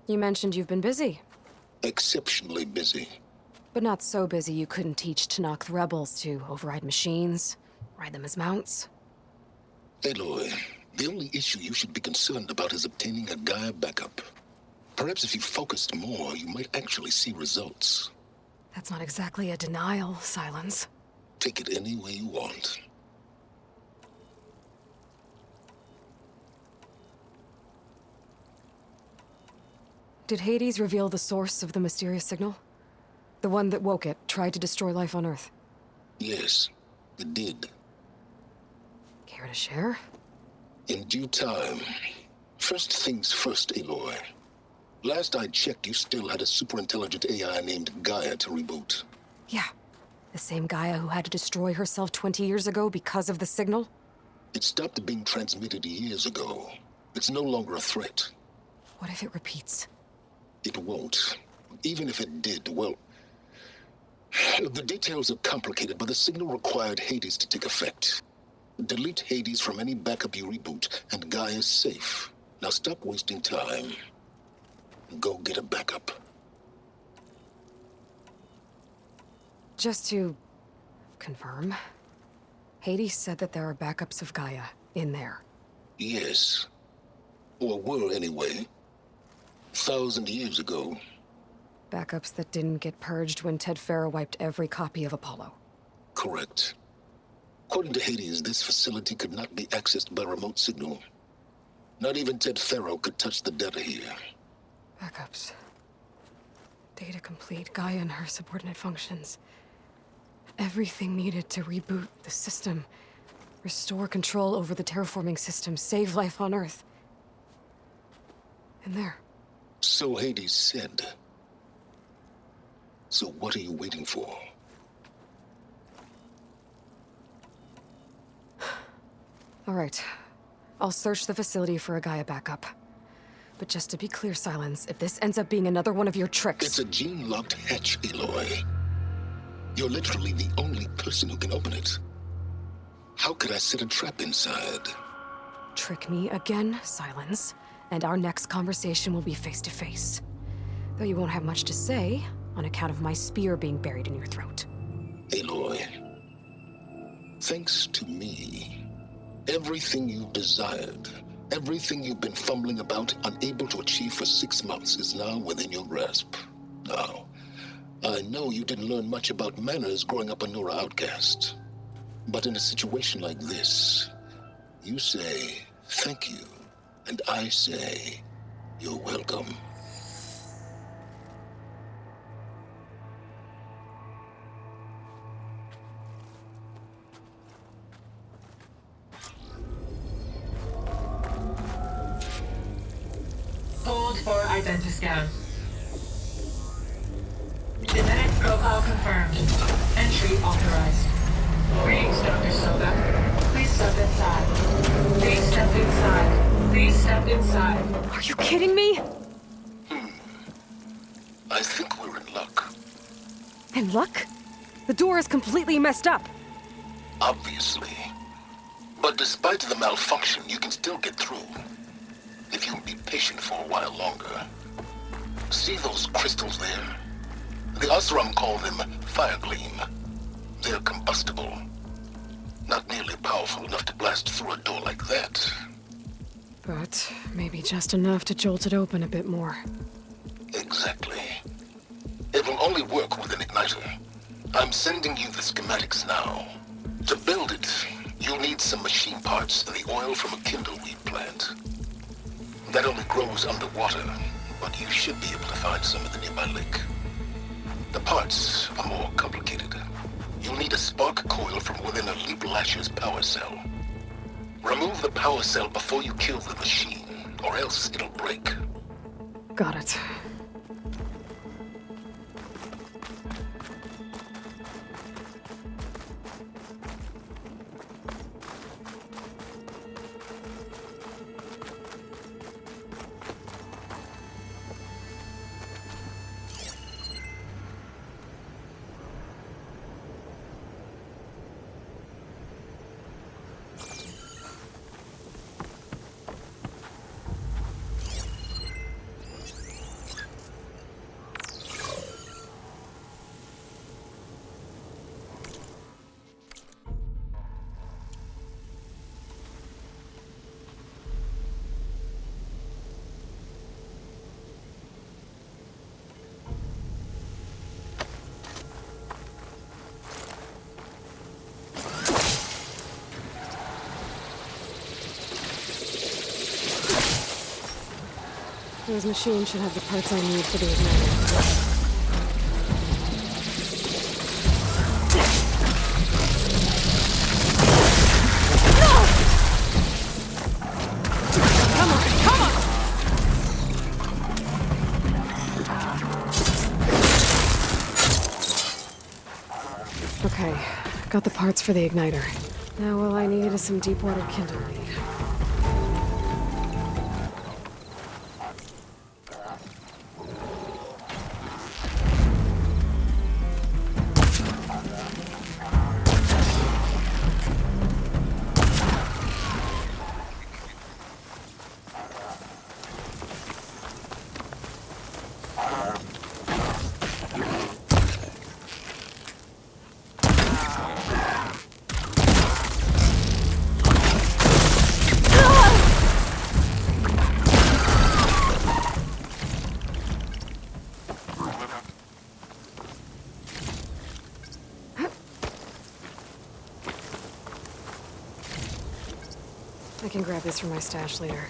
You mentioned you've been busy. Exceptionally busy. But not so busy you couldn't teach Tanakh rebels to override machines, ride them as mounts. Aloy, the only issue you should be concerned about is obtaining a Gaia backup. Perhaps if you focused more, you might actually see results. That's not exactly a denial, Silence. Take it any way you want. Did Hades reveal the source of the mysterious signal? The one that woke it, tried to destroy life on Earth? Yes, it did. Care to share? In due time. First things first, Aloy. Last I checked, you still had a super-intelligent AI named Gaia to reboot. Yeah. The same Gaia who had to destroy herself 20 years ago because of the signal? It stopped being transmitted years ago. It's no longer a threat. What if it repeats? It won't. Even if it did, well... The details are complicated, but the signal required Hades to take effect. Delete Hades from any backup you reboot, and Gaia's safe. Now stop wasting time. Go get a backup. Just to confirm, Hades said that there are backups of Gaia in there. Yes. Or were anyway. 1,000 years ago. Backups that didn't get purged when Ted Farrow wiped every copy of Apollo. Correct. According to Hades, this facility could not be accessed by remote signal. Not even Ted Farrow could touch the data here. Backups. Data complete, Gaia and her subordinate functions. Everything needed to reboot the system. Restore control over the terraforming system, save life on Earth. And there. So Hades said. So what are you waiting for? All right. I'll search the facility for a Gaia backup. But just to be clear, Silence, if this ends up being another one of your tricks... It's a gene-locked hatch, Aloy. You're literally the only person who can open it. How could I set a trap inside? Trick me again, Silence, and our next conversation will be face-to-face. Though you won't have much to say, on account of my spear being buried in your throat. Aloy, thanks to me, everything you desired, everything you've been fumbling about, unable to achieve for 6 months, is now within your grasp. Now, I know you didn't learn much about manners growing up a Nora outcast. But in a situation like this, you say, thank you, and I say, you're welcome. Hold for identiscan. Genetic profile confirmed. Entry authorized. Greetings, Dr. Soda. Please step inside. Please step inside. Please step inside. Are you kidding me? I think we're in luck. In luck? The door is completely messed up. Obviously. But despite the malfunction, you can still get through. If you'll be patient for a while longer. See those crystals there? The Osram call them fire gleam. They're combustible. Not nearly powerful enough to blast through a door like that. But maybe just enough to jolt it open a bit more. Exactly. It will only work with an igniter. I'm sending you the schematics now. To build it, you'll need some machine parts and the oil from a kindleweed plant. That only grows underwater, but you should be able to find some in the nearby lake. The parts are more complicated. You'll need a spark coil from within a Leap Lasher's power cell. Remove the power cell before you kill the machine, or else it'll break. Got it. Those machines should have the parts I need for the igniter. Okay, got the parts for the igniter. Now all I need is some deep water kindling. I can grab this from my stash later.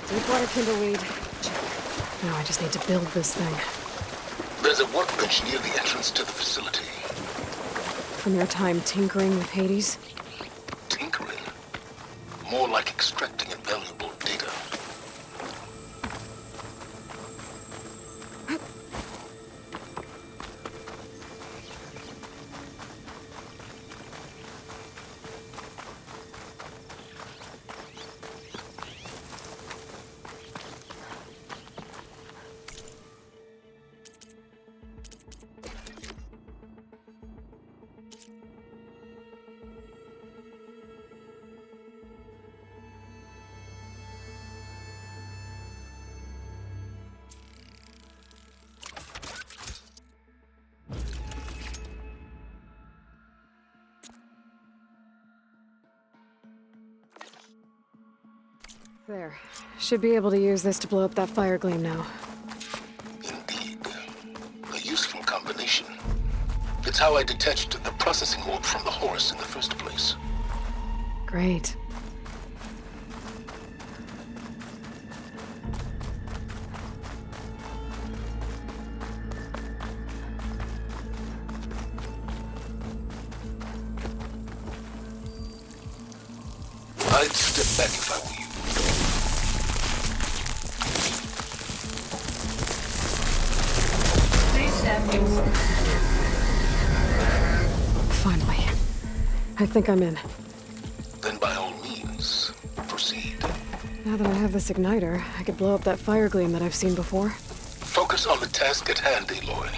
Deepwater kindleweed. Check. Now I just need to build this thing. There's a workbench near the entrance to the facility. From your time tinkering with Hades? Tinkering? More like extracting invaluable data. There. Should be able to use this to blow up that fire gleam now. Indeed. A useful combination. It's how I detached the processing orb from the horse in the first place. Great. I'd step back if I were you. Please stand inside. Finally. I think I'm in. Then by all means, proceed. Now that I have this igniter, I could blow up that fire gleam that I've seen before. Focus on the task at hand, Aloy.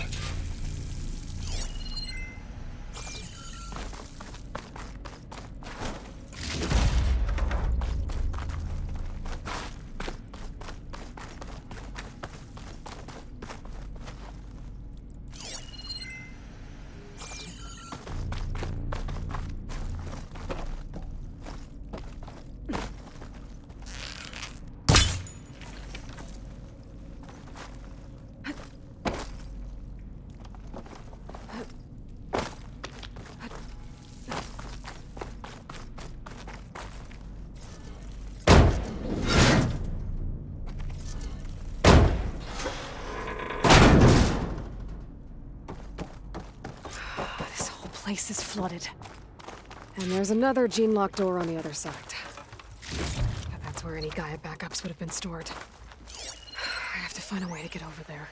Place is flooded. And there's another gene-lock door on the other side. But that's where any Gaia backups would have been stored. I have to find a way to get over there.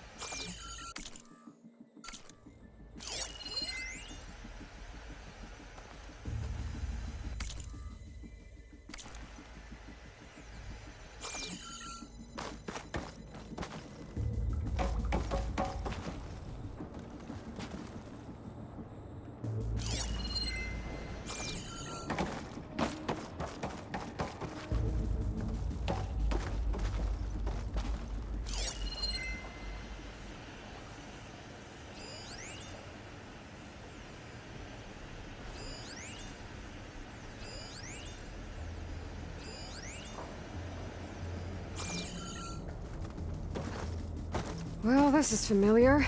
Well, this is familiar.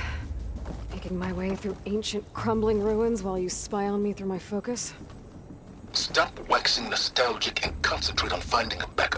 Making my way through ancient, crumbling ruins while you spy on me through my focus. Stop waxing nostalgic and concentrate on finding a backup.